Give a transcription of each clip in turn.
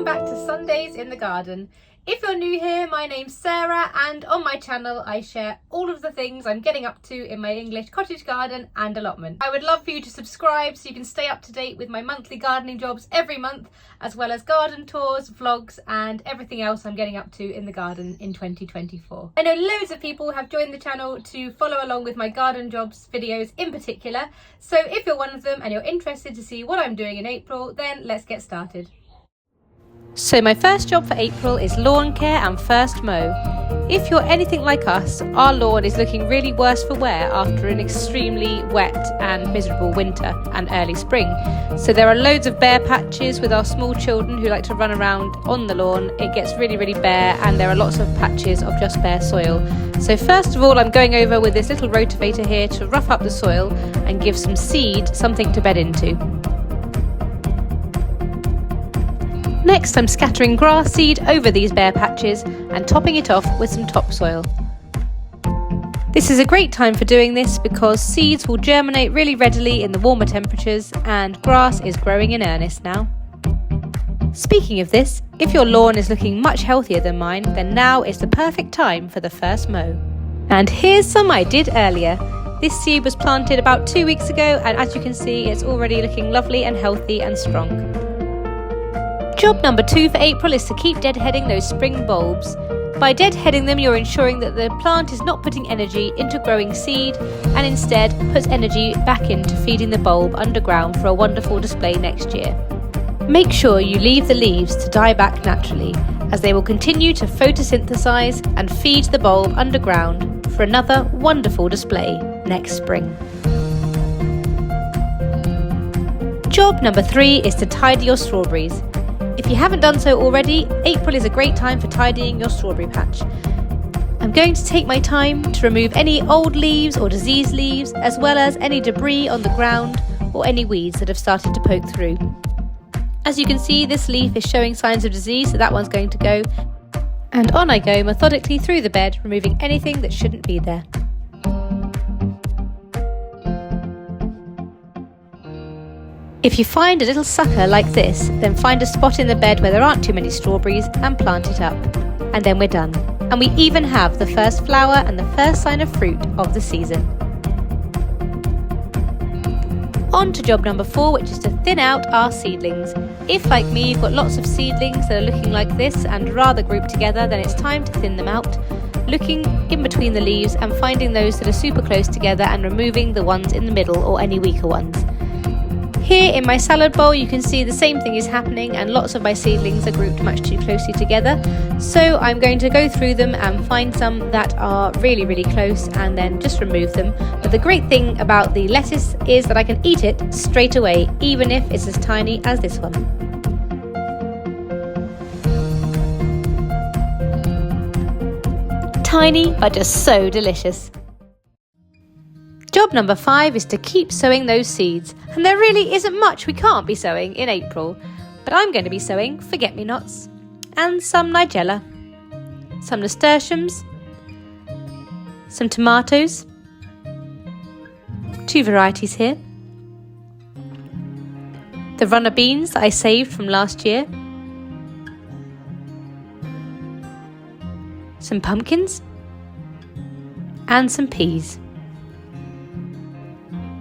welcome back to Sundays in the Garden. If you're new here, my name's Sarah, and on my channel I share all of the things I'm getting up to in my English cottage garden and allotment. I would love for you to subscribe so you can stay up to date with my monthly gardening jobs every month, as well as garden tours, vlogs and everything else I'm getting up to in the garden in 2024. I know loads of people have joined the channel to follow along with my garden jobs videos in particular, so if you're one of them and you're interested to see what I'm doing in April, then let's get started. So my first job for April is lawn care and first mow. If you're anything like us, our lawn is looking really worse for wear after an extremely wet and miserable winter and early spring. So there are loads of bare patches with our small children who like to run around on the lawn. It gets really bare, and there are lots of patches of just bare soil. So first of all, I'm going over with this little rotavator here to rough up the soil and give some seed something to bed into. Next, I'm scattering grass seed over these bare patches and topping it off with some topsoil. This is a great time for doing this because seeds will germinate really readily in the warmer temperatures, and grass is growing in earnest now. Speaking of this, if your lawn is looking much healthier than mine, then now is the perfect time for the first mow. And here's some I did earlier. This seed was planted about 2 weeks ago, and as you can see, it's already looking lovely and healthy and strong. Job number 2 for April is to keep deadheading those spring bulbs. By deadheading them, you're ensuring that the plant is not putting energy into growing seed and instead puts energy back into feeding the bulb underground for a wonderful display next year. Make sure you leave the leaves to die back naturally, as they will continue to photosynthesize and feed the bulb underground for another wonderful display next spring. Job number 3 is to tidy your strawberries. If you haven't done so already, April is a great time for tidying your strawberry patch. I'm going to take my time to remove any old leaves or diseased leaves, as well as any debris on the ground or any weeds that have started to poke through. As you can see, this leaf is showing signs of disease, so that one's going to go. And on I go methodically through the bed, removing anything that shouldn't be there. If you find a little sucker like this, then find a spot in the bed where there aren't too many strawberries and plant it up. And then we're done. And we even have the first flower and the first sign of fruit of the season. On to job number 4, which is to thin out our seedlings. If, like me, you've got lots of seedlings that are looking like this and rather grouped together, then it's time to thin them out, looking in between the leaves and finding those that are super close together and removing the ones in the middle or any weaker ones. Here in my salad bowl you can see the same thing is happening, and lots of my seedlings are grouped much too closely together. So I'm going to go through them and find some that are really close and then just remove them. But the great thing about the lettuce is that I can eat it straight away, even if it's as tiny as this one. Tiny but just so delicious. Job number 5 is to keep sowing those seeds, and there really isn't much we can't be sowing in April, but I'm going to be sowing forget-me-nots and some nigella, some nasturtiums, some tomatoes, 2 varieties here, the runner beans that I saved from last year, some pumpkins and some peas.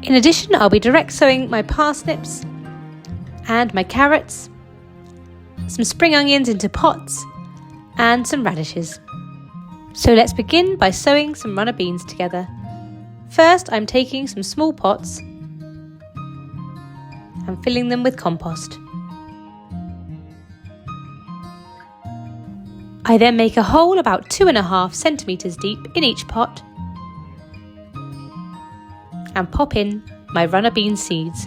In addition, I'll be direct sowing my parsnips and my carrots, some spring onions into pots and some radishes. So let's begin by sowing some runner beans together. First, I'm taking some small pots and filling them with compost. I then make a hole about 2.5 centimetres deep in each pot and pop in my runner bean seeds.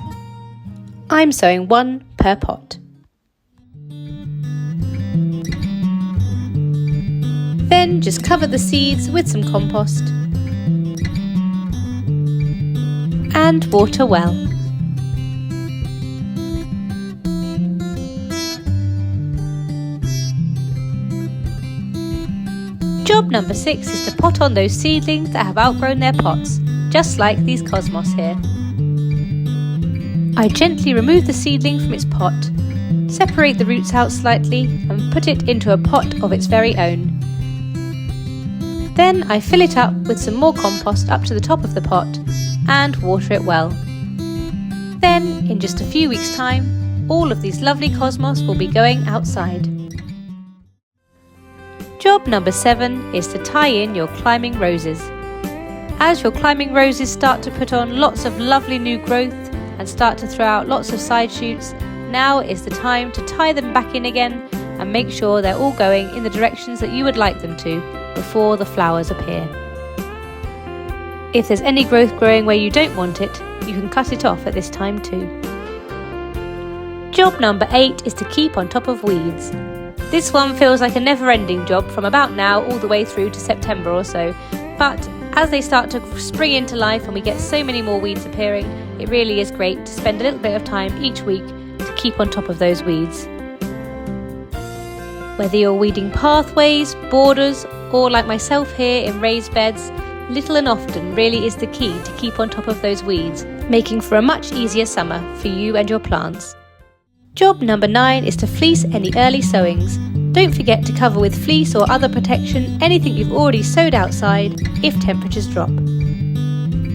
I'm sowing 1 per pot. Then just cover the seeds with some compost and water well. Job number 6 is to pot on those seedlings that have outgrown their pots, just like these cosmos here. I gently remove the seedling from its pot, Separate the roots out slightly and put it into a pot of its very own. Then I fill it up with some more compost up to the top of the pot and water it well. Then, in just a few weeks' time, all of these lovely cosmos will be going outside. Job number 7 is to tie in your climbing roses. As your climbing roses start to put on lots of lovely new growth and start to throw out lots of side shoots, now is the time to tie them back in again and make sure they're all going in the directions that you would like them to before the flowers appear. If there's any growth growing where you don't want it, you can cut it off at this time too. Job number 8 is to keep on top of weeds. This one feels like a never-ending job from about now all the way through to September or so, but as they start to spring into life and we get so many more weeds appearing, it really is great to spend a little bit of time each week to keep on top of those weeds. Whether you're weeding pathways, borders, or like myself here in raised beds, little and often really is the key to keep on top of those weeds, making for a much easier summer for you and your plants. Job number 9 is to fleece any early sowings. Don't forget to cover with fleece or other protection anything you've already sowed outside if temperatures drop.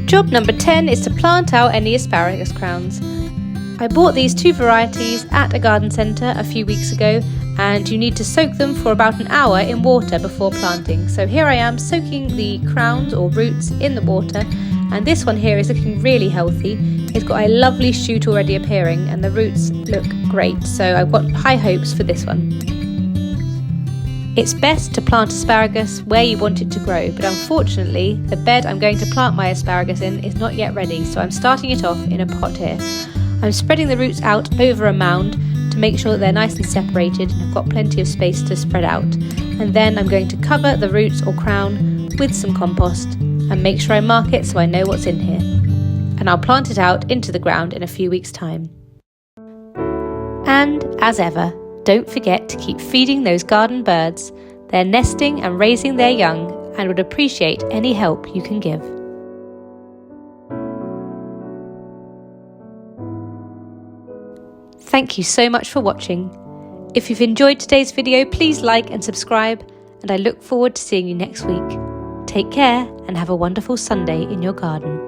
Job number 10 is to plant out any asparagus crowns. I bought these 2 varieties at a garden centre a few weeks ago, and you need to soak them for about an hour in water before planting. So here I am soaking the crowns or roots in the water, and this one here is looking really healthy. It's got a lovely shoot already appearing and the roots look great, so I've got high hopes for this one. It's best to plant asparagus where you want it to grow, but unfortunately the bed I'm going to plant my asparagus in is not yet ready, so I'm starting it off in a pot here. I'm spreading the roots out over a mound to make sure that they're nice and separated and have got plenty of space to spread out. And then I'm going to cover the roots or crown with some compost and make sure I mark it so I know what's in here. And I'll plant it out into the ground in a few weeks' time. And as ever, don't forget to keep feeding those garden birds. They're nesting and raising their young and would appreciate any help you can give. Thank you so much for watching. If you've enjoyed today's video, please like and subscribe, and I look forward to seeing you next week. Take care and have a wonderful Sunday in your garden.